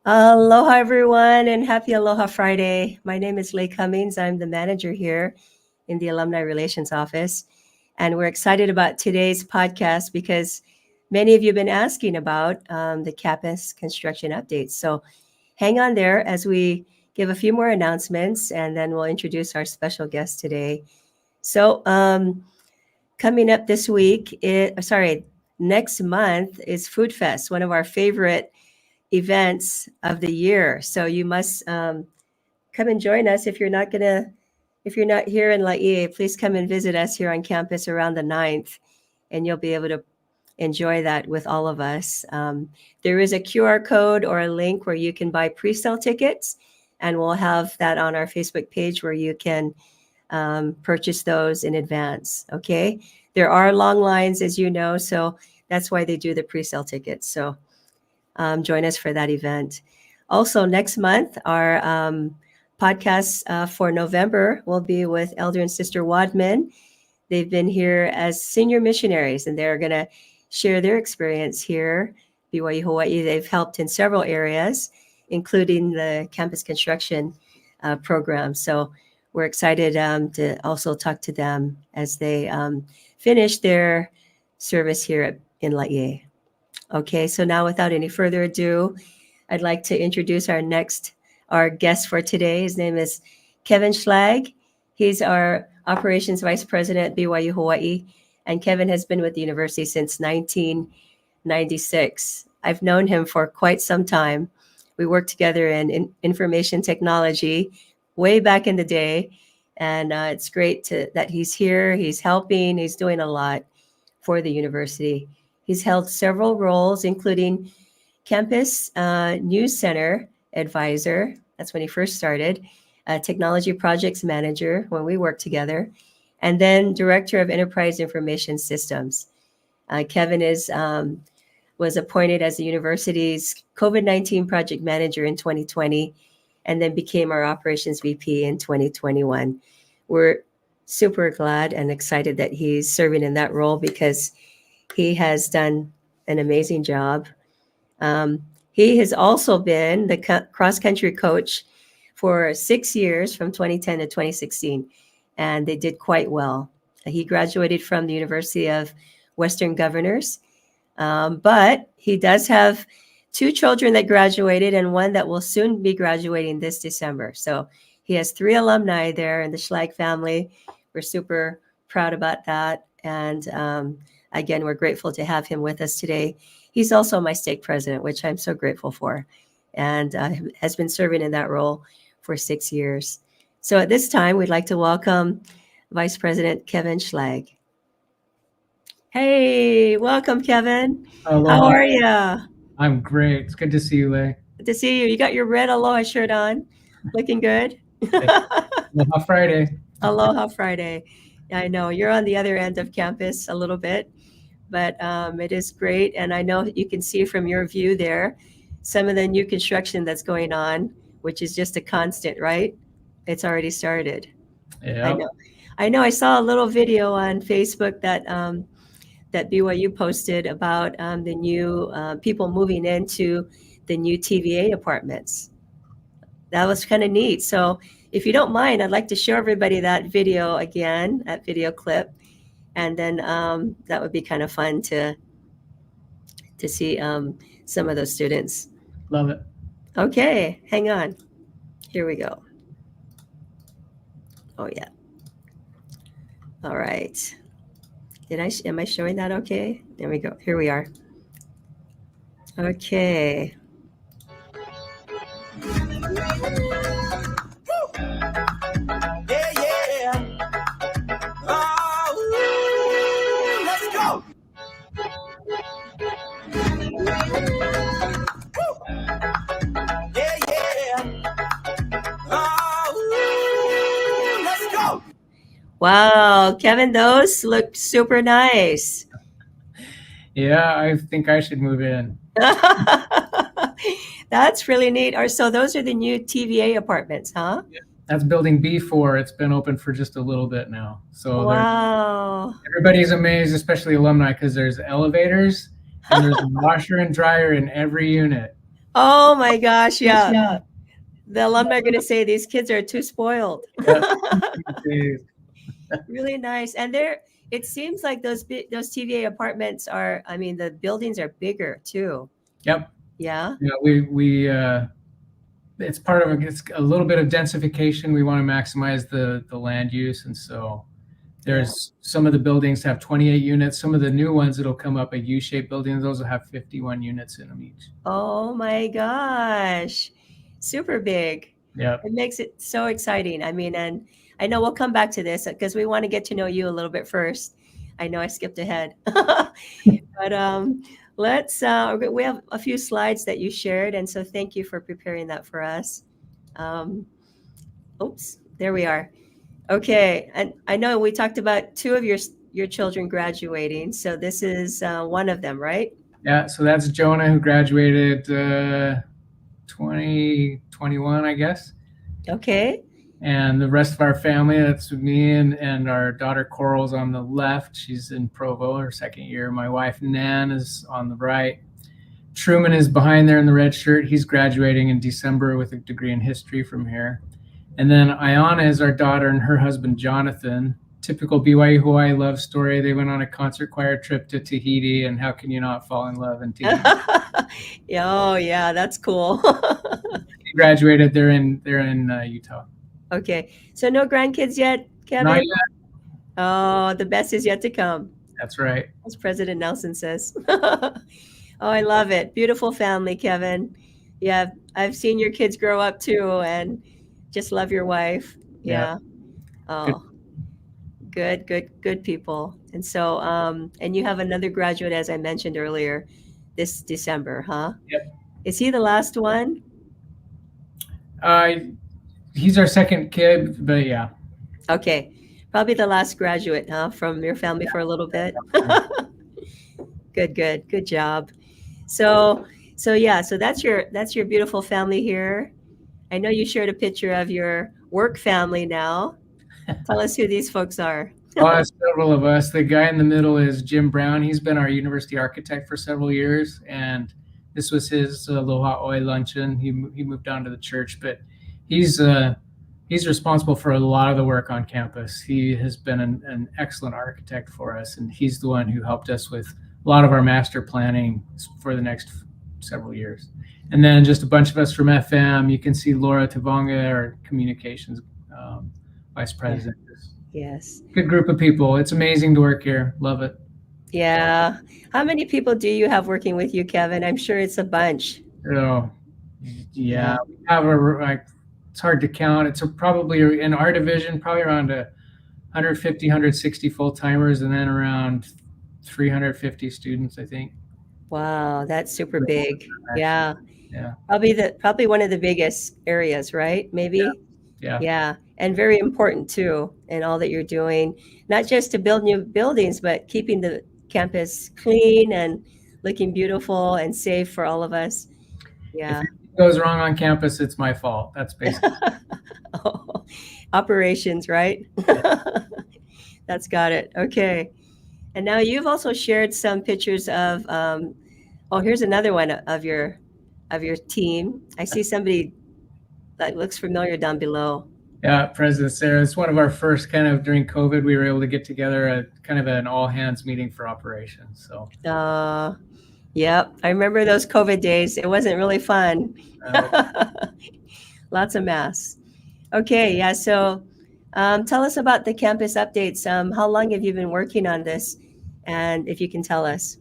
Aloha, everyone, and happy Aloha Friday. My name is Leigh Cummings. I'm the manager here in the Alumni Relations Office. And we're excited about today's podcast because many of you have been asking about the campus construction updates. So hang on there as we give a few more announcements and then we'll introduce our special guest today. So, coming up this week, next month is Food Fest, one of our favorite events of the year. So you must come and join us if you're not here in Laie, please come and visit us here on campus around the 9th, and you'll be able to enjoy that with all of us. There is a QR code or a link where you can buy pre-sale tickets, and we'll have that on our Facebook page where you can purchase those in advance. Okay, there are long lines, as you know, so that's why they do the pre-sale tickets. So join us for that event. Also, next month, our podcast for November will be with Elder and Sister Wadman. They've been here as senior missionaries, and they're going to share their experience here, BYU Hawaii. They've helped in several areas, including the campus construction program. So we're excited to also talk to them as they finish their service here in Laie. Okay, so now without any further ado, I'd like to introduce our guest for today. His name is Kevin Schlag. He's our operations vice president at BYU Hawaii, and Kevin has been with the university since 1996. I've known him for quite some time. We worked together in information technology way back in the day, and it's great that he's here. He's helping. He's doing a lot for the university. He's held several roles, including Campus News Center Advisor. That's when he first started. Technology Projects Manager when we worked together. And then Director of Enterprise Information Systems. Kevin was appointed as the university's COVID-19 Project Manager in 2020 and then became our Operations VP in 2021. We're super glad and excited that he's serving in that role because he has done an amazing job. He has also been the cross-country coach for 6 years from 2010 to 2016, and they did quite well. He graduated from the University of Western Governors, but he does have 2 children that graduated and one that will soon be graduating this December. So he has 3 alumni there in the Schlag family. We're super proud about that, and again, we're grateful to have him with us today. He's also my stake president, which I'm so grateful for, and has been serving in that role for 6 years. So at this time, we'd like to welcome Vice President Kevin Schlag. Hey, welcome, Kevin. Aloha. How are you? I'm great. It's good to see you, Leigh. Good to see you. You got your red Aloha shirt on. Looking good. Aloha Friday. Aloha Friday. I know you're on the other end of campus a little bit, but it is great. And I know you can see from your view there some of the new construction that's going on, which is just a constant, right? It's already started. Yeah. I know. I saw a little video on Facebook that that BYU posted about the new people moving into the new TVA apartments. That was kind of neat. So if you don't mind, I'd like to show everybody that video again, that video clip. And then that would be kind of fun to see some of those students. Love it. Okay, hang on. Here we go. Oh, yeah. All right. Am I showing that okay? There we go. Here we are. Okay. Wow, Kevin, those look super nice. Yeah, I think I should move in. That's really neat. So those are the new TVA apartments, huh? Yeah, that's building B4. It's been open for just a little bit now. So wow. Everybody's amazed, especially alumni, because there's elevators and there's a washer and dryer in every unit. Oh my gosh, yeah. Yeah. The alumni are going to say these kids are too spoiled. Yep. Days. Really nice. And it seems like those TVA apartments are, I mean, the buildings are bigger too. Yep. Yeah. Yeah, we it's part of it's a little bit of densification. We want to maximize the land use, and so there's some of the buildings have 28 units. Some of the new ones that'll come up, a U-shaped building, those will have 51 units in them each. Oh my gosh. Super big. Yeah. It makes it so exciting. I mean, and I know we'll come back to this because we want to get to know you a little bit first. I know I skipped ahead. But let's we have a few slides that you shared, and so thank you for preparing that for us. Um, oops, there we are. Okay, and I know we talked about two of your children graduating, so this is one of them, right? Yeah. So that's Jonah, who graduated 2021, I guess. Okay. And the rest of our family, that's me and our daughter Coral's on the left. She's in Provo, her second year. My wife Nan is on the right. Truman is behind there in the red shirt. He's graduating in December with a degree in history from here. And then Ayana is our daughter and her husband Jonathan. Typical BYU Hawaii love story. They went on a concert choir trip to Tahiti, and how can you not fall in love in Tahiti? Oh yeah, that's cool. He graduated. They're in Utah. Okay, so no grandkids yet, Kevin? Not yet. Oh, the best is yet to come, That's right. as President Nelson says. Oh, I love it. Beautiful family, Kevin. Yeah, I've seen your kids grow up too, and just love your wife. Yeah. Oh, good people. And so, and you have another graduate, as I mentioned earlier, this December, huh? Yep. Is he the last one? He's our second kid, but yeah. Okay, probably the last graduate, huh, from your family for a little bit. Good job. So yeah, so that's your beautiful family here. I know you shared a picture of your work family now. Tell us who these folks are. Several of us. The guy in the middle is Jim Brown. He's been our university architect for several years, and this was his Aloha Oi luncheon. He moved on to the church, but he's responsible for a lot of the work on campus. He has been an excellent architect for us, and he's the one who helped us with a lot of our master planning for the next several years. And then just a bunch of us from FM. You can see Laura Tavanga, our communications vice president. Yes. Good group of people. It's amazing to work here. Love it. Yeah. How many people do you have working with you, Kevin? I'm sure it's a bunch. Oh, yeah. We have it's hard to count. It's probably in our division, probably around 150, 160 full timers, and then around 350 students, I think. Wow, that's super big. Yeah. Yeah. Probably one of the biggest areas, right? Maybe. Yeah. Yeah. And very important too in all that you're doing, not just to build new buildings, but keeping the campus clean and looking beautiful and safe for all of us. Yeah. If it goes wrong on campus, it's my fault. That's basically operations, right? That's got it. Okay. And now you've also shared some pictures of here's another one of your team. I see somebody that looks familiar down below. Yeah, President Sarah. It's one of our first during COVID, we were able to get together at kind of an all hands meeting for operations. So yep. I remember those COVID days. It wasn't really fun. Lots of masks. Okay, yeah. So tell us about the campus updates. How long have you been working on this? And if you can tell us.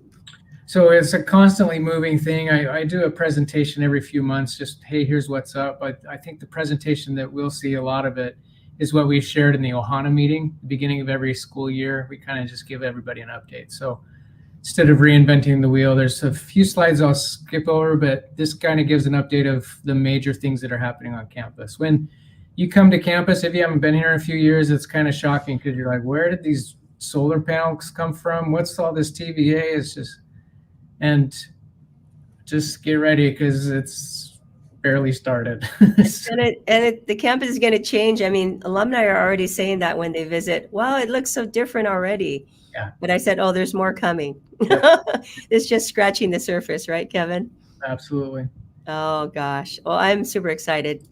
So it's a constantly moving thing. I do a presentation every few months, just, hey, here's what's up. But I think the presentation that we'll see a lot of it is what we shared in the Ohana meeting, the beginning of every school year. We kind of just give everybody an update. So instead of reinventing the wheel, there's a few slides I'll skip over, but this kind of gives an update of the major things that are happening on campus. When you come to campus, if you haven't been here in a few years, it's kind of shocking because you're like, where did these solar panels come from? What's all this TVA? It's just... And just get ready because it's barely started. The campus is going to change. I mean, alumni are already saying that when they visit. Wow, it looks so different already. Yeah. But I said, there's more coming. Yep. It's just scratching the surface, right, Kevin? Absolutely. Oh gosh. Well, I'm super excited.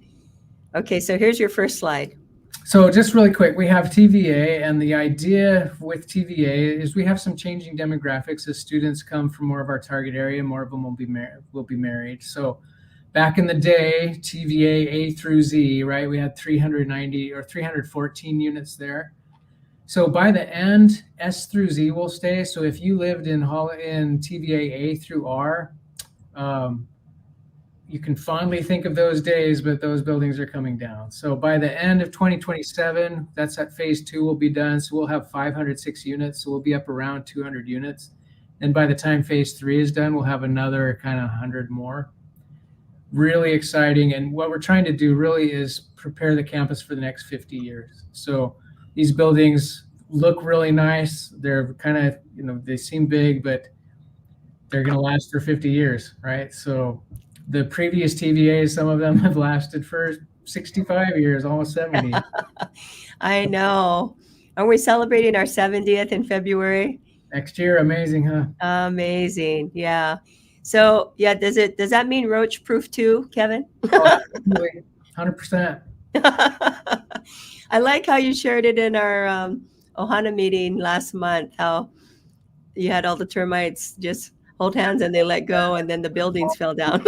Okay, so here's your first slide. So just really quick, we have TVA, and the idea with TVA is we have some changing demographics as students come from more of our target area. More of them will be married. So back in the day, TVA A through Z, right? We had 390 or 314 units there. So by the end, S through Z will stay. So if you lived in TVA A through R, um, you can fondly think of those days, but those buildings are coming down. So by the end of 2027, that's at phase 2 will be done. So we'll have 506 units. So we'll be up around 200 units. And by the time phase 3 is done, we'll have another kind of 100 more. Really exciting. And what we're trying to do really is prepare the campus for the next 50 years. So these buildings look really nice. They're kind of, they seem big, but they're going to last for 50 years, right? So the previous TVAs, some of them have lasted for 65 years, almost 70. I know. Are we celebrating our 70th in February? Next year, amazing, huh? Amazing. Yeah. So yeah, does that mean roach proof too, Kevin? Oh, absolutely. 100%. I like how you shared it in our Ohana meeting last month, how you had all the termites just hold hands and they let go and then the buildings fell down.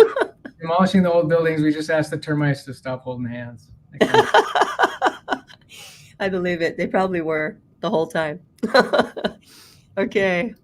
Demolishing the old buildings, we just asked the termites to stop holding hands. I believe it. They probably were the whole time. Okay.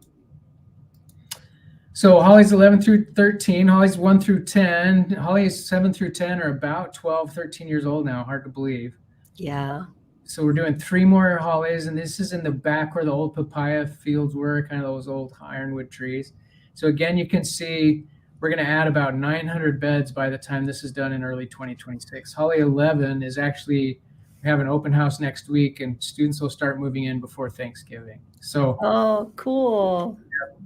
So Holly's 11 through 13, Holly's 1 through 10, Holly's 7 through 10 are about 12, 13 years old now, hard to believe. Yeah. So we're doing 3 more Hollies, and this is in the back where the old papaya fields were, kind of those old ironwood trees. So again, you can see we're going to add about 900 beds by the time this is done in early 2026. Holly 11 is actually, we have an open house next week, and students will start moving in before Thanksgiving. So, oh, cool.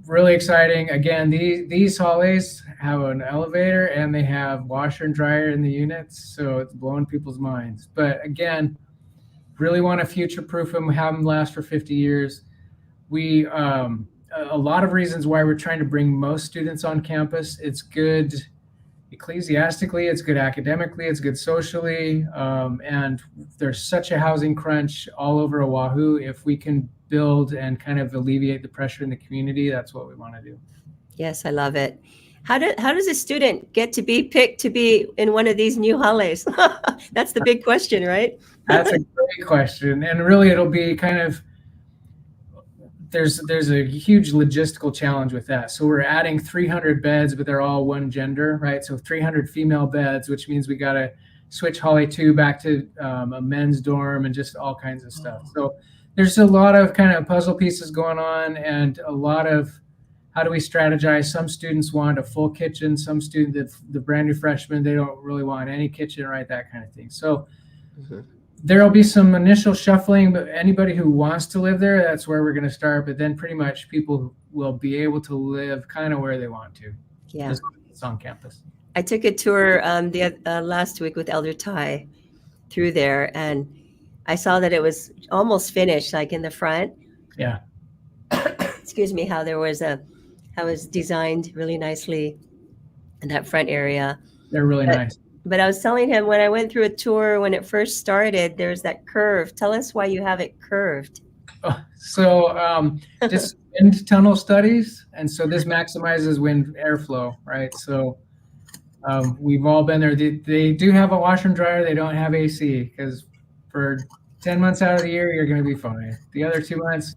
Really exciting. Again, these Hollies have an elevator and they have washer and dryer in the units, so it's blowing people's minds. But again, really want to future-proof them, have them last for 50 years. We a lot of reasons why we're trying to bring most students on campus. It's good ecclesiastically, it's good academically, it's good socially, and there's such a housing crunch all over Oahu. If we can build and kind of alleviate the pressure in the community, that's what we want to do. Yes, I love it. How does a student get to be picked to be in one of these new halles? That's the big question, right? That's a great question, and really it'll be kind of, there's a huge logistical challenge with that. So we're adding 300 beds, but they're all one gender, right? So 300 female beds, which means we got to switch Holly 2 back to a men's dorm and just all kinds of stuff. So there's a lot of kind of puzzle pieces going on, and a lot of how do we strategize. Some students want a full kitchen. Some students, the brand new freshmen, they don't really want any kitchen, right? That kind of thing. So there'll be some initial shuffling, but anybody who wants to live there, that's where we're going to start. But then pretty much people will be able to live kind of where they want to. Yeah. It's on campus. I took a tour last week with Elder Ty through there, and I saw that it was almost finished, like in the front. Yeah. Excuse me, how it was designed really nicely in that front area. They're really nice. But I was telling him when I went through a tour, when it first started, there's that curve. Tell us why you have it curved. So just wind tunnel studies. And so this maximizes wind airflow, right? So we've all been there. They do have a washer and dryer. They don't have AC, because for 10 months out of the year, you're going to be fine. The other 2 months,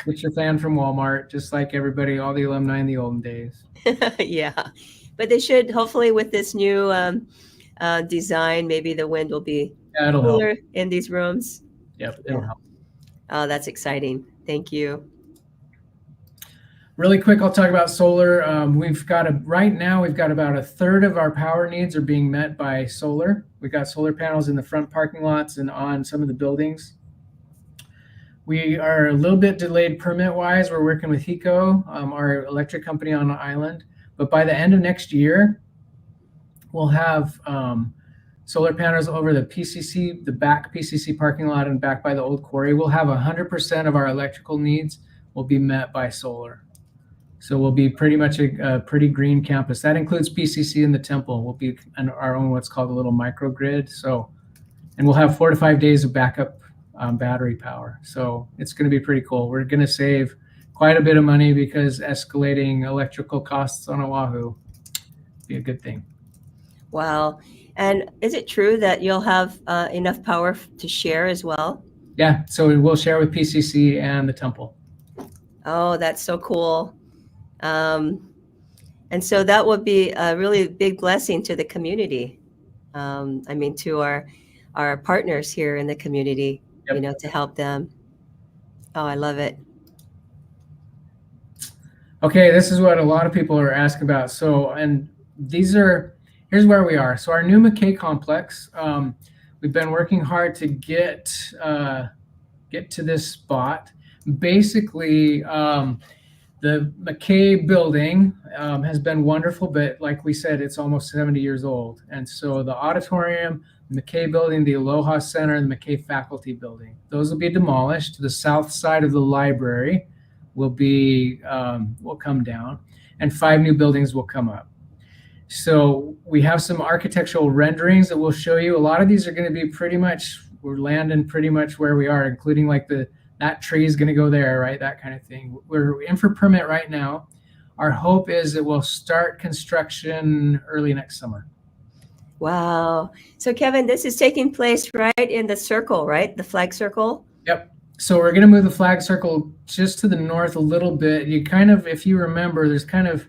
get your fan from Walmart, just like everybody, all the alumni in the olden days. Yeah. But they should, hopefully with this new design, maybe the wind will be cooler in these rooms. Yep, it'll help. Oh, that's exciting. Thank you. Really quick, I'll talk about solar. Right now we've got about a third of our power needs are being met by solar. We've got solar panels in the front parking lots and on some of the buildings. We are a little bit delayed permit-wise. We're working with HECO, our electric company on the island. But by the end of next year, we'll have solar panels over the PCC, the back PCC parking lot and back by the old quarry. We'll have 100% of our electrical needs will be met by solar. So we'll be pretty much a pretty green campus. That includes PCC and the temple. We'll be our own what's called a little microgrid. So, and we'll have 4 to 5 days of backup battery power. So it's going to be pretty cool. We're going to save quite a bit of money because escalating electrical costs on Oahu be a good thing. Wow. And is it true that you'll have enough power to share as well? Yeah. So we'll share with PCC and the temple. Oh, that's so cool. And so that would be a really big blessing to the community. I mean, to our partners here in the community, Yep. to help them. Oh, I love it. Okay, this is what a lot of people are asking about. So, and here's where we are. So our new McKay complex, we've been working hard to get to this spot. Basically, the McKay building has been wonderful, but like we said, it's almost 70 years old. And so the auditorium, the McKay building, the Aloha Center, and the McKay faculty building, those will be demolished. The south side of the library will come down, and 5 new buildings will come up. So we have some architectural renderings that we'll show you. A lot of these are going to be we're landing pretty much where we are, including like that tree is going to go there, right? That kind of thing. We're in for permit right now. Our hope is that we'll start construction early next summer. Wow. So Kevin, this is taking place right in the circle, right? The flag circle? Yep. So we're going to move the flag circle just to the north a little bit. If you remember, there's kind of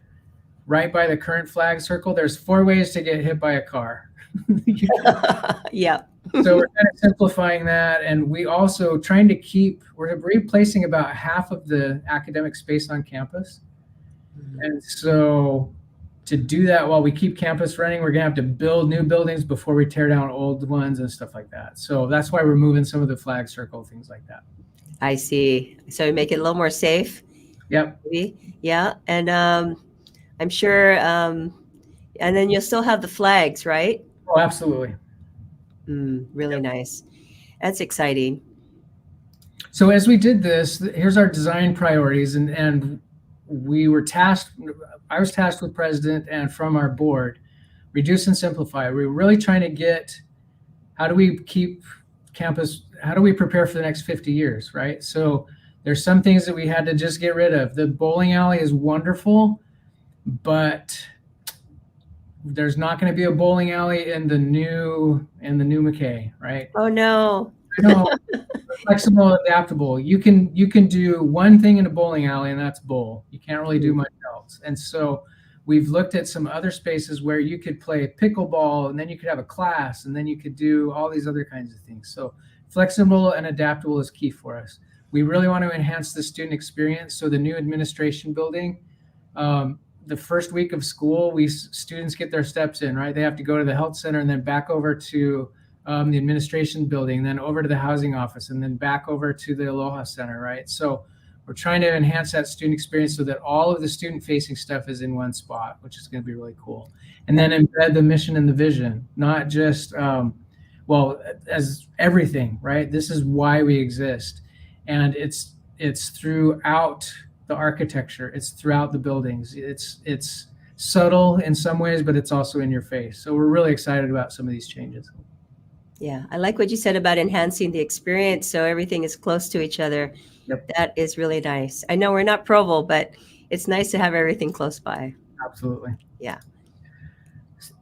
right by the current flag circle, there's 4 ways to get hit by a car. Yeah. So we're kind of simplifying that. And we also we're replacing about half of the academic space on campus. Mm-hmm. And so to do that while we keep campus running, we're going to have to build new buildings before we tear down old ones and stuff like that. So that's why we're moving some of the flag circle, things like that. I see. So make it a little more safe. Yep. Maybe. Yeah. And I'm sure, and then you'll still have the flags, right? Oh, absolutely. Really Yep. Nice. That's exciting. So as we did this, here's our design priorities, and I was tasked with president and from our board, reduce and simplify. We're really trying to get, how do we keep campus, how do we prepare for the next 50 years, right? So there's some things that we had to just get rid of. The bowling alley is wonderful, but there's not going to be a bowling alley in the new McKay, right? Oh no. I know. Flexible, adaptable. You can do one thing in a bowling alley, and that's bowl. You can't really do much else. And so we've looked at some other spaces where you could play pickleball, and then you could have a class, and then you could do all these other kinds of things. So flexible and adaptable is key for us. We really want to enhance the student experience. So the new administration building, the first week of school, students get their steps in, right? They have to go to the health center and then back over to the administration building, then over to the housing office, and then back over to the Aloha Center, right? So we're trying to enhance that student experience so that all of the student-facing stuff is in one spot, which is going to be really cool. And then embed the mission and the vision, not just, as everything, right? This is why we exist. And it's throughout the architecture, it's throughout the buildings. It's subtle in some ways, but it's also in your face. So we're really excited about some of these changes. Yeah, I like what you said about enhancing the experience so everything is close to each other. Yep. That is really nice. I know we're not Provo, but it's nice to have everything close by. Absolutely. Yeah.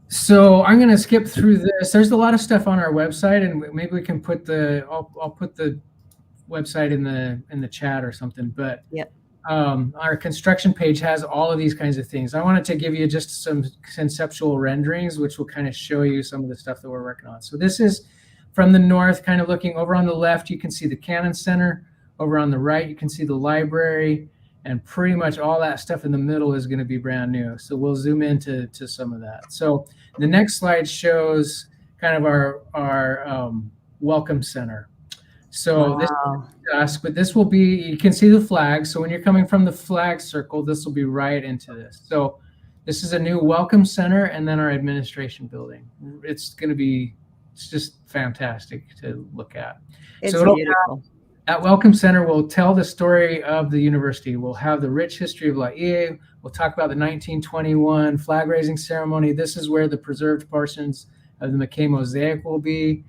So I'm going to skip through this. There's a lot of stuff on our website, and maybe we can put I'll put the website in the chat or something. But yep. Our construction page has all of these kinds of things. I wanted to give you just some conceptual renderings, which will kind of show you some of the stuff that we're working on. So this is from the north, kind of looking over on the left, you can see the Cannon Center. Over on the right, you can see the library, and pretty much all that stuff in the middle is going to be brand new. So we'll zoom into some of that. So the next slide shows kind of our welcome center. So wow. This is us, but this will be, you can see the flag. So when you're coming from the flag circle, this will be right into this. So this is a new welcome center, and then our administration building. It's just fantastic to look at. It's beautiful. At Welcome Center, we'll tell the story of the university. We'll have the rich history of Laie. We'll talk about the 1921 flag raising ceremony. This is where the preserved portions of the McKay mosaic will be.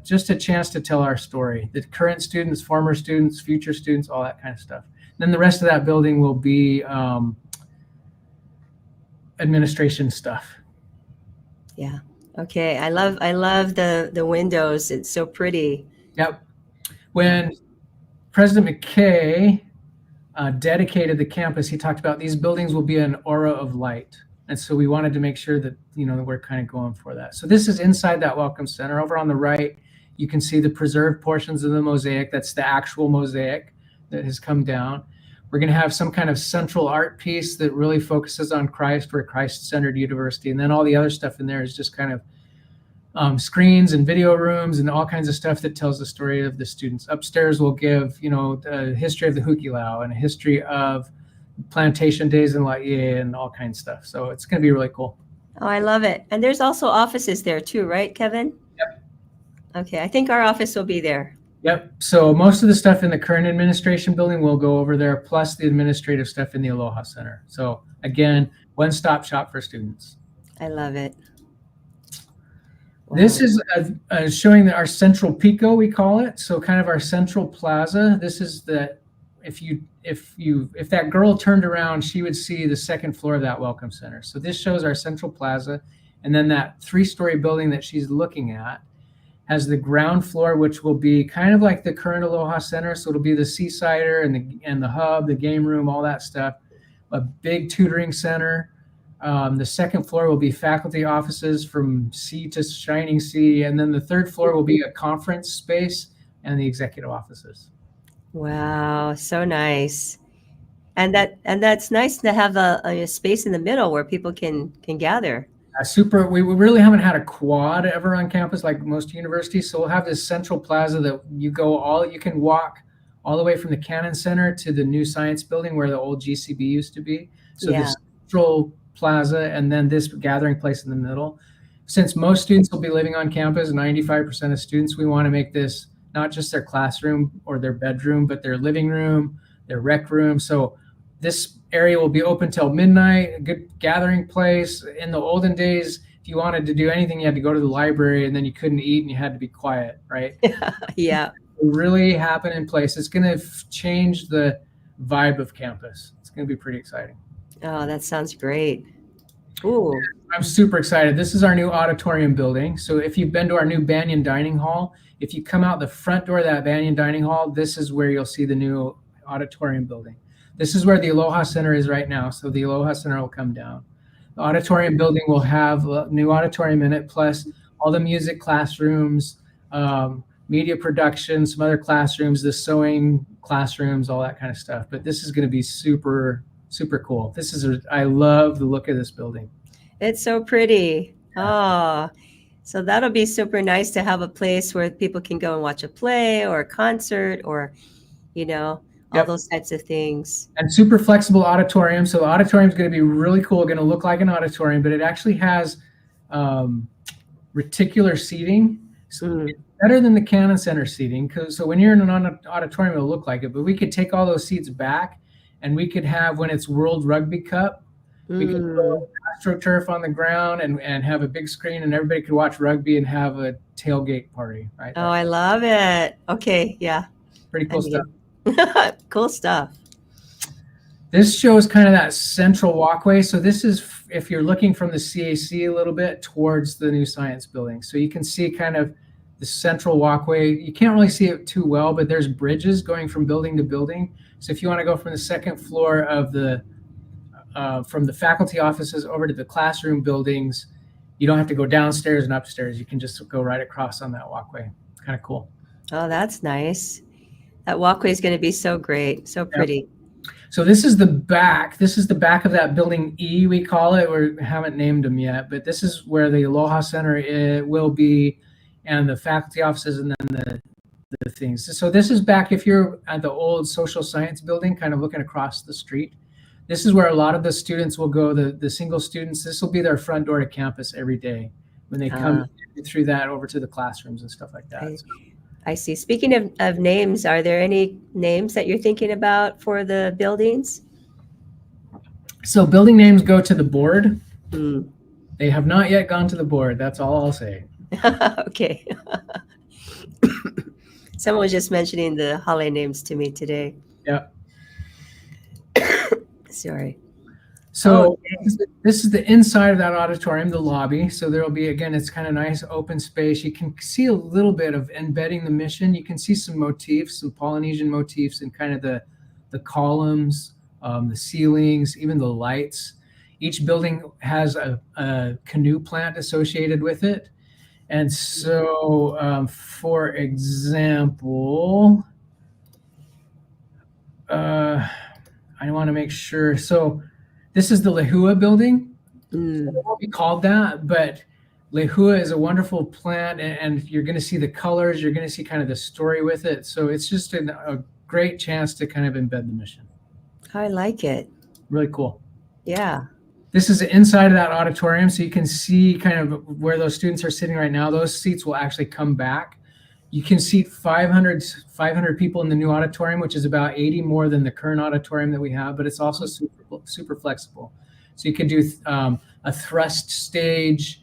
Just a chance to tell our story. The current students, former students, future students, all that kind of stuff. Then the rest of that building will be administration stuff. Yeah. Okay. I love the windows. It's so pretty. Yep. When President McKay dedicated the campus, he talked about these buildings will be an aura of light. And so we wanted to make sure that, that we're kind of going for that. So this is inside that Welcome Center. Over on the right, you can see the preserved portions of the mosaic. That's the actual mosaic that has come down. We're going to have some kind of central art piece that really focuses on Christ. We're a Christ-centered university. And then all the other stuff in there is just kind of screens and video rooms and all kinds of stuff that tells the story of the students. Upstairs we'll give, a history of the Hukilau and a history of plantation days in Laie and all kinds of stuff. So it's going to be really cool. Oh, I love it. And there's also offices there too, right, Kevin? Yep. Okay, I think our office will be there. Yep. So most of the stuff in the current administration building will go over there, plus the administrative stuff in the Aloha Center. So again, one-stop shop for students. I love it. Wow. This is showing our central pico, we call it. So kind of our central plaza. This is if that girl turned around, she would see the second floor of that Welcome Center. So this shows our central plaza, and then that 3-story building that she's looking at has the ground floor, which will be kind of like the current Aloha Center. So it'll be the Seasider and the hub, the game room, all that stuff. A big tutoring center. The second floor will be faculty offices from sea to shining sea, and then the third floor will be a conference space and the executive offices. Wow, so nice. And that's nice to have a space in the middle where people can gather. We really haven't had a quad ever on campus like most universities. So we'll have this central plaza that you can walk all the way from the Cannon Center to the new science building where the old GCB used to be. So the central plaza and then this gathering place in the middle. Since most students will be living on campus, 95% of students, we want to make this not just their classroom or their bedroom, but their living room, their rec room. So this area will be open till midnight, a good gathering place. In the olden days, if you wanted to do anything, you had to go to the library and then you couldn't eat and you had to be quiet, right? Yeah. It really happen in place. It's going to change the vibe of campus. It's going to be pretty exciting. Oh, that sounds great. Ooh. I'm super excited. This is our new auditorium building. So if you've been to our new Banyan Dining Hall, if you come out the front door of that Banyan Dining Hall, this is where you'll see the new auditorium building. This is where the Aloha Center is right now. So the Aloha Center will come down. The auditorium building will have a new auditorium in it, plus all the music classrooms, media production, some other classrooms, the sewing classrooms, all that kind of stuff. But this is going to be super, super cool. I love the look of this building. It's so pretty. Oh, so that'll be super nice to have a place where people can go and watch a play or a concert or, all those types of things. And super flexible auditorium. So the auditorium is going to be really cool, going to look like an auditorium, but it actually has reticular seating. So it's better than the Cannon Center seating. So when you're in an auditorium, it'll look like it. But we could take all those seats back and we could have, when it's World Rugby Cup, we could put AstroTurf on the ground and have a big screen and everybody could watch rugby and have a tailgate party, right? Oh, I love it. Okay, yeah. Pretty cool stuff. Cool stuff. This shows kind of that central walkway. So this is if you're looking from the CAC a little bit towards the new science building. So you can see kind of the central walkway. You can't really see it too well, but there's bridges going from building to building. So if you want to go from the second floor of from the faculty offices over to the classroom buildings, you don't have to go downstairs and upstairs. You can just go right across on that walkway. It's kind of cool. Oh, that's nice. That walkway is going to be so great, so pretty. Yep. So this is the back. This is the back of that building E, we call it. We haven't named them yet, but this is where the Aloha Center will be, and the faculty offices, and then the things. So this is back if you're at the old social science building, kind of looking across the street. This is where a lot of the students will go, the single students. This will be their front door to campus every day when they come through that over to the classrooms and stuff like that. I see. Speaking of names, are there any names that you're thinking about for the buildings? So building names go to the board. Hmm. They have not yet gone to the board. That's all I'll say. Okay. Someone was just mentioning the holiday names to me today. Yeah. Sorry. Oh, So this is the inside of that auditorium, the lobby. So there'll be, again, it's kind of nice open space. You can see a little bit of embedding the mission. You can see some motifs, some Polynesian motifs, and kind of the columns, the ceilings, even the lights. Each building has a canoe plant associated with it. And so, for example, I want to make sure. So this is the Lehua building. So it mm, won't be called that, but Lehua is a wonderful plant, and you're going to see the colors. You're going to see kind of the story with it. So it's just a great chance to kind of embed the mission. I like it. Really cool. Yeah. This is the inside of that auditorium, so you can see kind of where those students are sitting right now. Those seats will actually come back. You can seat 500 people in the new auditorium, which is about 80 more than the current auditorium that we have, but it's also super flexible. So you can do a thrust stage.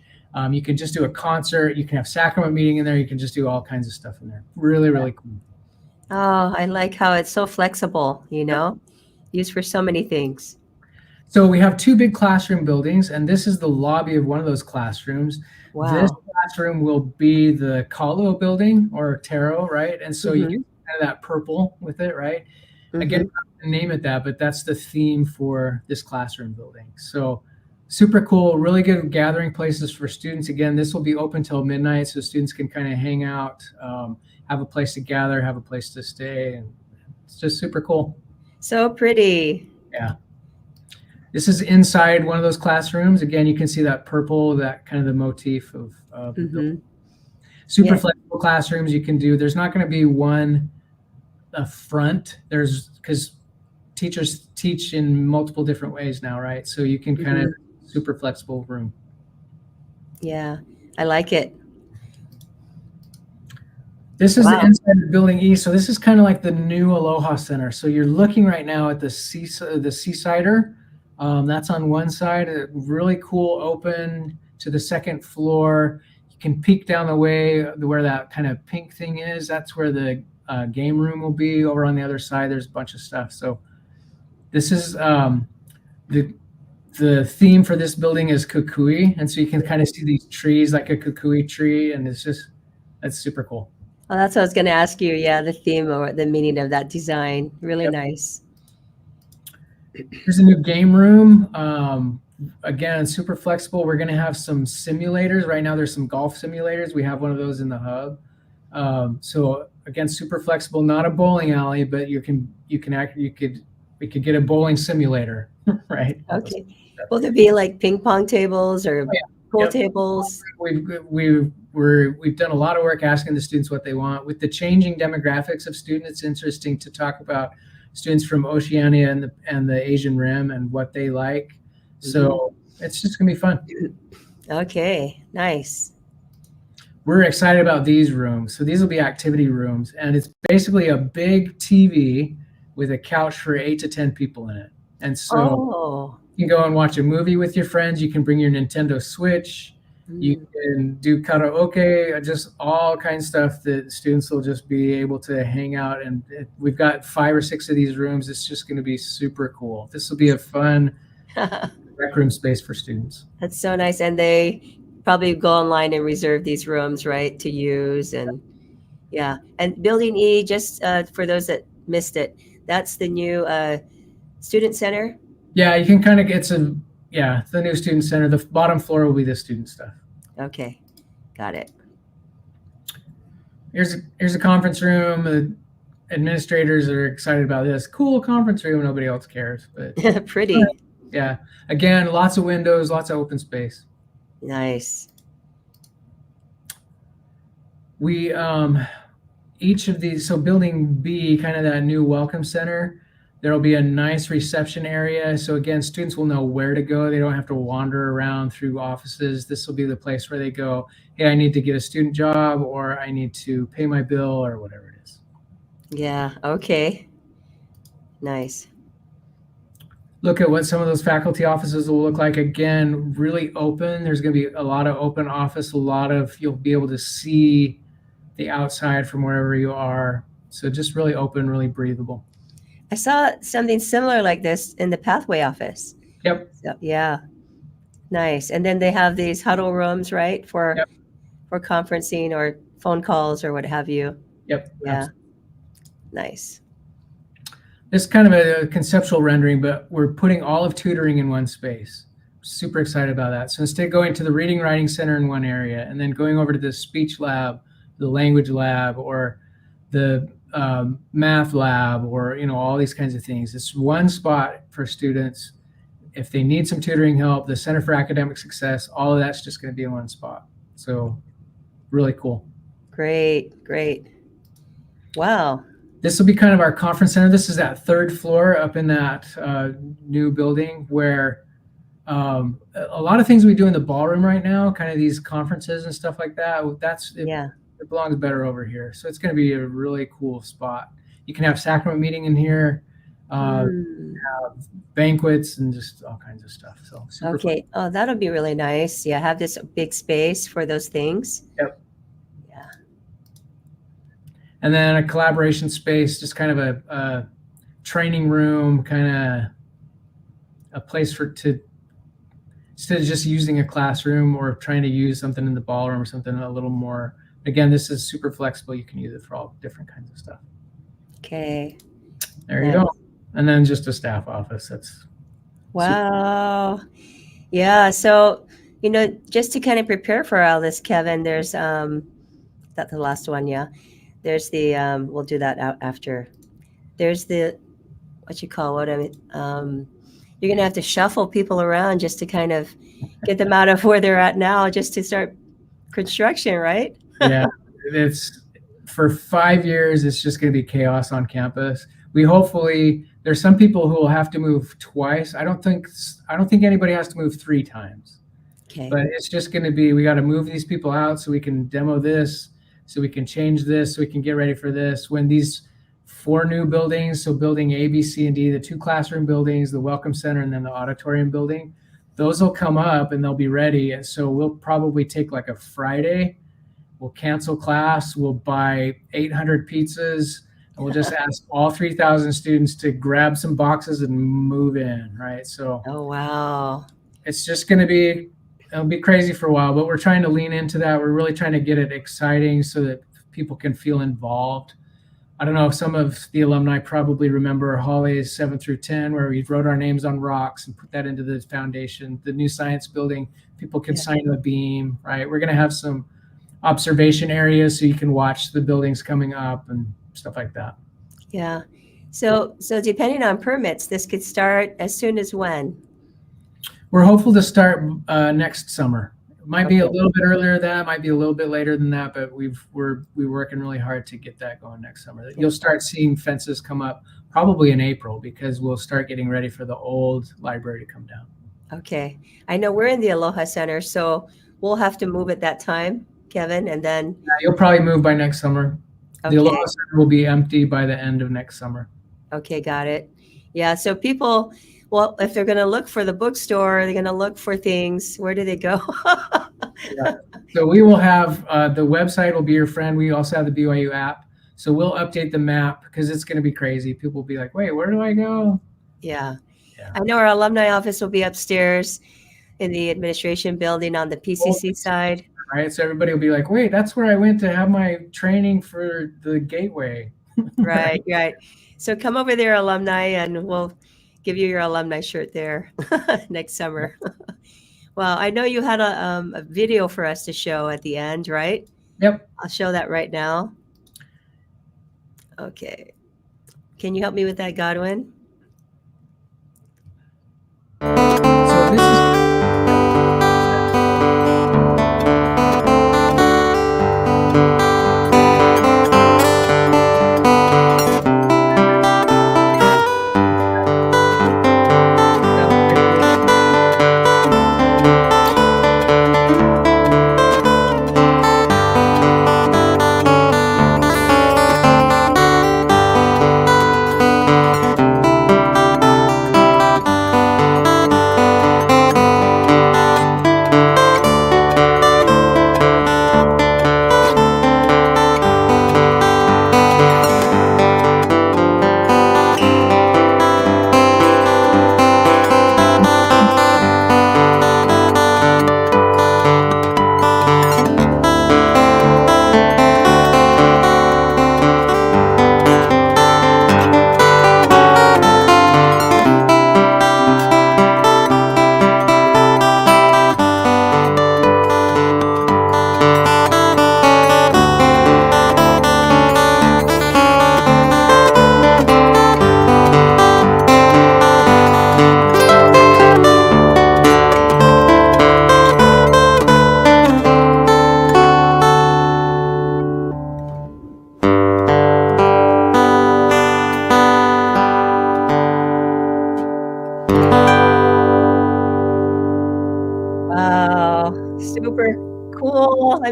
You can just do a concert. You can have sacrament meeting in there. You can just do all kinds of stuff in there. Really, really cool. Oh, I like how it's so flexible, used for so many things. So we have two big classroom buildings, and this is the lobby of one of those classrooms. This Wow. classroom will be the Kalo building or Taro, right? And so you Mm-hmm. get kind of that purple with it, right? Again, Mm-hmm. I'm not gonna name it that, but that's the theme for this classroom building. So super cool, really good gathering places for students. Again, this will be open till midnight, so students can kind of hang out, have a place to gather, have a place to stay, and it's just super cool. So pretty. Yeah. This is inside one of those classrooms. Again, you can see that purple, that kind of the motif of the building. Mm-hmm. Super Yeah. flexible classrooms you can do. There's not going to be one front. There's because teachers teach in multiple different ways now, right? So you can kind of super flexible room. Yeah. I like it. This is the Wow. inside of Building E. So this is kind of like the new Aloha Center. So you're looking right now at the Seasider. That's on one side, really cool, open to the second floor. You can peek down the way where that kind of pink thing is. That's where the game room will be. Over on the other side, there's a bunch of stuff. So this is the theme for this building is kukui, and so you can kind of see these trees like a kukui tree, and that's super cool. Well, that's what I was going to ask you. Yeah, the theme or the meaning of that design. Really Yep. nice. Here's a new game room. Again, super flexible. We're going to have some simulators. Right now, there's some golf simulators. We have one of those in the hub. So again, super flexible. Not a bowling alley, but we could get a bowling simulator, right? Okay. Will there be like ping pong tables or Oh, yeah. pool Yep. tables? We've done a lot of work asking the students what they want. With the changing demographics of students, it's interesting to talk about students from Oceania and the Asian Rim and what they like. So it's just gonna be fun. Okay, nice. We're excited about these rooms. So these will be activity rooms, and it's basically a big TV with a couch for 8 to 10 people in it. And so Oh, you can go and watch a movie with your friends. You can bring your Nintendo Switch. You can do karaoke, just all kinds of stuff that students will just be able to hang out. And we've got 5 or 6 of these rooms. It's just going to be super cool. This will be a fun rec room space for students. that's so nice. And they probably go online and reserve these rooms, right, to use. And yeah. And Building E, just for those that missed it, that's the new student center. Yeah, you can kind of get some. Yeah, the new student center. The bottom floor will be the student stuff. Okay, got it. Here's a conference room. The administrators are excited about this. Cool conference room. Nobody else cares, but Pretty. yeah. Again, lots of windows, lots of open space. Nice. We each of these. So building B, kind of that new welcome center. There'll be a nice reception area. So again, students will know where to go. They don't have to wander around through offices. This will be the place where they go, hey, I need to get a student job, or I need to pay my bill, or whatever it is. Yeah. Okay. Nice. Look at what some of those faculty offices will look like. Again, really open. There's going to be a lot of open office, you'll be able to see the outside from wherever you are. So just really open, really breathable. I saw something similar like this in the Pathway office. Yep. So, yeah. Nice. And then they have these huddle rooms, right? For Yep. for conferencing or phone calls or what have you. Yep. Yeah. Absolutely. Nice. This is kind of a conceptual rendering, but we're putting all of tutoring in one space. Super excited about that. So instead of going to the reading writing center in one area and then going over to the speech lab, the language lab, or the math lab, or all these kinds of things, it's one spot for students. If they need some tutoring help, the Center for Academic Success, all of that's just going to be in one spot. So really cool. Great, great. Wow. This will be kind of our conference center. This is that third floor up in that new building where a lot of things we do in the ballroom right now, kind of these conferences and stuff like that, it belongs better over here. So it's going to be a really cool spot. You can have sacrament meeting in here, have banquets, and just all kinds of stuff. So okay. Fun. Oh, that'll be really nice. Yeah, have this big space for those things. Yep. Yeah. And then a collaboration space, just kind of a training room, kind of a place to instead of just using a classroom or trying to use something in the ballroom or something a little more. Again, this is super flexible. You can use it for all different kinds of stuff. Okay. There you go. And then just a staff office. That's wow. Yeah. So, just to kind of prepare for all this, Kevin, there's that's the last one. Yeah. There's the we'll do that out after. There's the you're going to have to shuffle people around just to kind of get them out of where they're at now, just to start construction, right? Yeah, it's for 5 years. It's just going to be chaos on campus. There's some people who will have to move twice. I don't think anybody has to move 3 times. Okay. But it's just going to be, we got to move these people out so we can demo this, so we can change this, so we can get ready for this. When these 4 new buildings, so building A, B, C, and D, the 2 classroom buildings, the welcome center, and then the auditorium building, those will come up and they'll be ready. And so we'll probably take like a Friday, we'll cancel class, we'll buy 800 pizzas, and we'll just ask all 3,000 students to grab some boxes and move in, right? So oh, wow. It's just going to be, it'll be crazy for a while, but we're trying to lean into that. We're really trying to get it exciting so that people can feel involved. I don't know if some of the alumni probably remember Hallways 7 through 10, where we wrote our names on rocks and put that into the foundation. The new science building, people can sign a beam, right? We're going to have some observation areas so you can watch the buildings coming up and stuff like that. Yeah. So depending on permits, this could start as soon as when? We're hopeful to start next summer. Might be a little bit earlier than that, might be a little bit later than that, but we're working really hard to get that going next summer. You'll start seeing fences come up probably in April, because we'll start getting ready for the old library to come down. Okay. I know we're in the Aloha Center, so we'll have to move at that time, Kevin, and then... You'll probably move by next summer. Okay. The Aloha Center will be empty by the end of next summer. Okay, got it. Yeah, so people... Well, if they're going to look for the bookstore, they're going to look for things. Where do they go? Yeah. So we will have the website will be your friend. We also have the BYU app. So we'll update the map, because it's going to be crazy. People will be like, wait, where do I go? Yeah. I know our alumni office will be upstairs in the administration building on the PCC side. Right. So everybody will be like, wait, that's where I went to have my training for the gateway. Right. So come over there, alumni, and we'll give you your alumni shirt there next summer. Well, I know you had a video for us to show at the end, right? Yep. I'll show that right now. Okay. Can you help me with that, Godwin? So this is...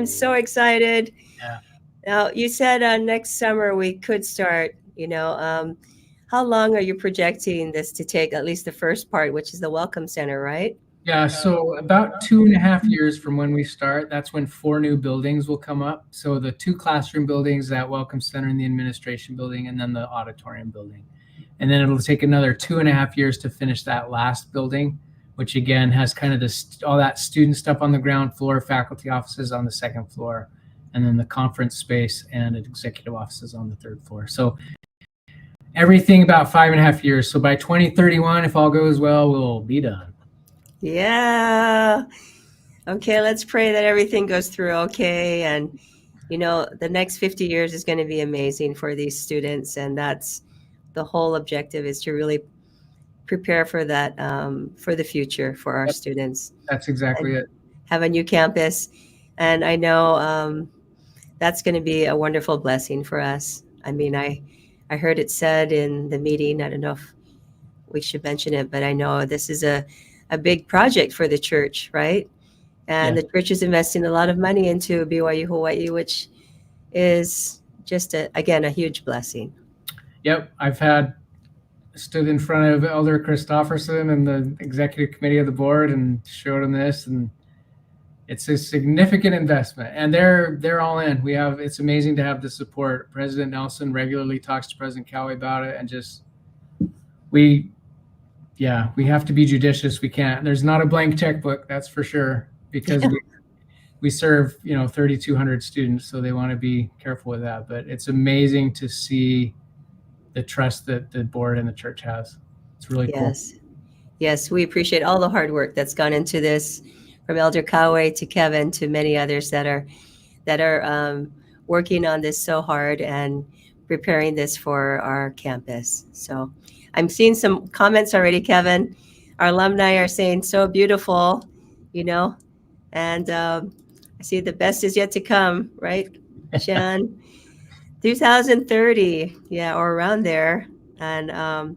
I'm so excited. Yeah. Now, you said next summer we could start, how long are you projecting this to take, at least the first part, which is the Welcome Center, right? Yeah, so about 2.5 years from when we start, that's when 4 new buildings will come up. So the 2 classroom buildings, that Welcome Center and the administration building, and then the auditorium building. And then it'll take another 2.5 years to finish that last building, which again has kind of this all that student stuff on the ground floor, faculty offices on the second floor, and then the conference space and executive offices on the third floor. So everything about 5.5 years. So by 2031, if all goes well, we'll be done. Yeah. Okay, let's pray that everything goes through okay. And, the next 50 years is going to be amazing for these students. And that's the whole objective, is to really prepare for that, for the future for our Yep, students, that's exactly and it. have a new campus. And I know that's going to be a wonderful blessing for us. I mean, I heard it said in the meeting. I don't know if we should mention it, but I know this is a big project for the church, right? And Yeah. the church is investing a lot of money into BYU Hawaii, which is just, again, a huge blessing. Yep. I've stood in front of Elder Christofferson and the executive committee of the board and showed them this, and it's a significant investment, and they're all in. It's amazing to have the support. President Nelson regularly talks to President Cowley about it, and just we have to be judicious. There's not a blank checkbook, that's for sure, because we serve 3,200 students, so they want to be careful with that. But it's amazing to see the trust that the board and the church has. It's really cool. Yes, we appreciate all the hard work that's gone into this, from Elder Kawe to Kevin to many others that are working on this so hard and preparing this for our campus. So I'm seeing some comments already, Kevin. Our alumni are saying so beautiful, and I see the best is yet to come, right, Shan? 2030, yeah, or around there. And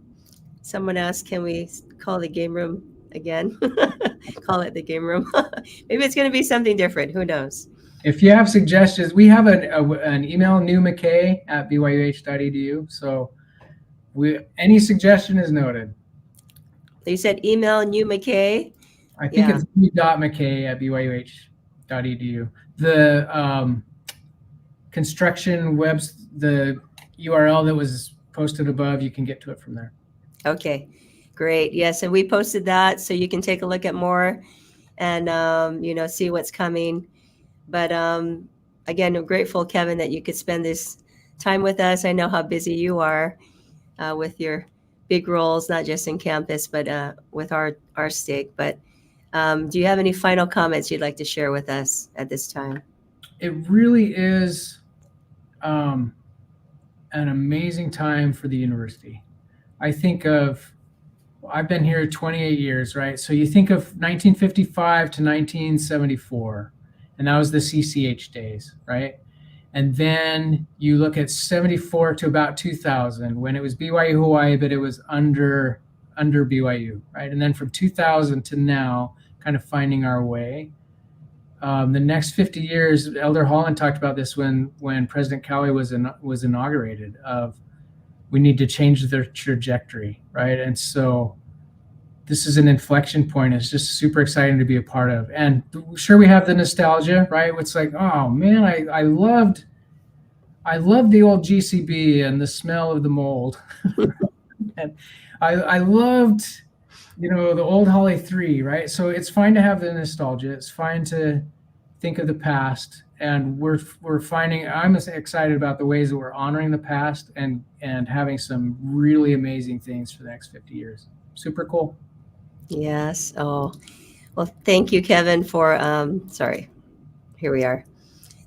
someone asked, can we call the game room again? Call it the game room. Maybe it's going to be something different. Who knows? If you have suggestions, we have an email, newmckay@byuh.edu. So any suggestion is noted. You said email New McKay. I think it's new.mckay@byuh.edu. The construction the URL that was posted above, you can get to it from there. Okay, great. Yes, and we posted that, so you can take a look at more and see what's coming. But again, I'm grateful, Kevin, that you could spend this time with us. I know how busy you are with your big roles, not just in campus, but with our stake. But do you have any final comments you'd like to share with us at this time? It really is an amazing time for the university. I've been here 28 years, right? So you think of 1955 to 1974, and that was the CCH days, right? And then you look at 74 to about 2000, when it was BYU Hawaii, but it was under BYU, right? And then from 2000 to now, kind of finding our way. The next 50 years, Elder Holland talked about this when President Cowley was inaugurated, we need to change their trajectory, right? And so this is an inflection point. It's just super exciting to be a part of. And sure, we have the nostalgia, right? It's like, oh man, I loved the old GCB and the smell of the mold. And I loved, the old Holly 3, right? So it's fine to have the nostalgia. It's fine to think of the past. And I'm excited about the ways that we're honoring the past and having some really amazing things for the next 50 years. Super cool. Yes. Oh, well, thank you, Kevin, for, sorry, here we are.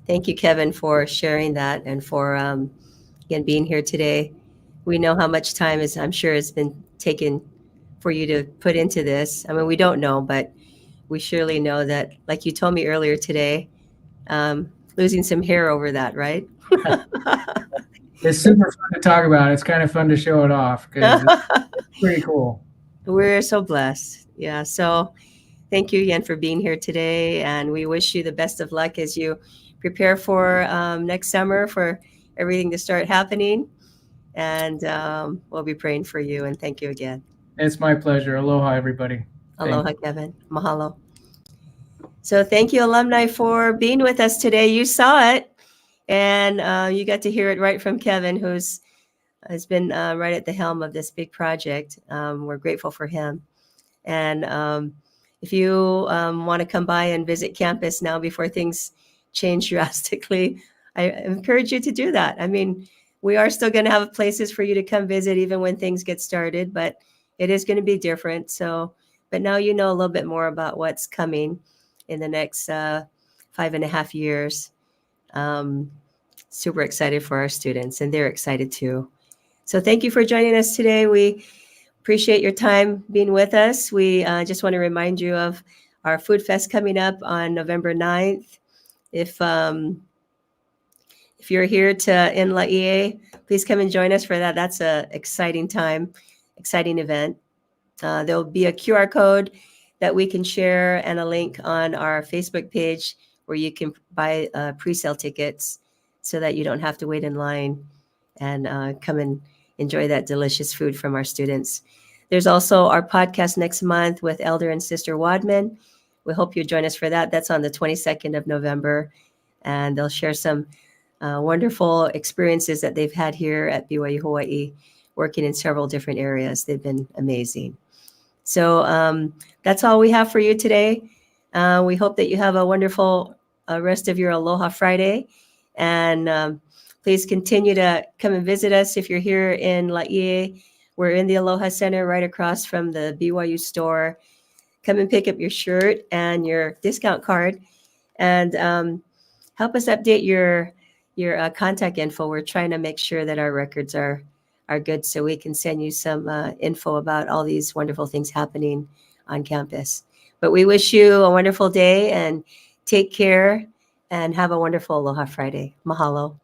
Thank you, Kevin, for sharing that and for, again, being here today. We know how much time I'm sure it's been taken for you to put into this. I mean, we don't know, but we surely know that, like you told me earlier today, losing some hair over that, right? It's super fun to talk about. It's kind of fun to show it off because it's pretty cool. We're so blessed. Yeah. So thank you again for being here today. And we wish you the best of luck as you prepare for next summer for everything to start happening. And we'll be praying for you. And thank you again. It's my pleasure. Aloha, everybody. Aloha, Kevin. Mahalo. So thank you, alumni, for being with us today. You saw it, and you got to hear it right from Kevin, who's has been right at the helm of this big project. We're grateful for him. And if you want to come by and visit campus now before things change drastically, I encourage you to do that. I mean, we are still going to have places for you to come visit even when things get started, but it is going to be different. So, but now you know a little bit more about what's coming in the next 5.5 years. Super excited for our students, and they're excited too. So thank you for joining us today. We appreciate your time being with us. We just want to remind you of our Food Fest coming up on November 9th. If you're here in Laie, please come and join us for that. That's an exciting time, exciting event. There'll be a QR code that we can share and a link on our Facebook page where you can buy pre-sale tickets so that you don't have to wait in line and come and enjoy that delicious food from our students. There's also our podcast next month with Elder and Sister Wadman. We hope you join us for that. That's on the 22nd of November, and they'll share some wonderful experiences that they've had here at BYU Hawaii, working in several different areas. They've been amazing. So that's all we have for you today. We hope that you have a wonderful rest of your Aloha Friday, and please continue to come and visit us if you're here in Laie. We're in the Aloha Center right across from the BYU store. Come and pick up your shirt and your discount card, and help us update your contact info. We're trying to make sure that our records are good so we can send you some info about all these wonderful things happening on campus. But we wish you a wonderful day, and take care and have a wonderful Aloha Friday. Mahalo.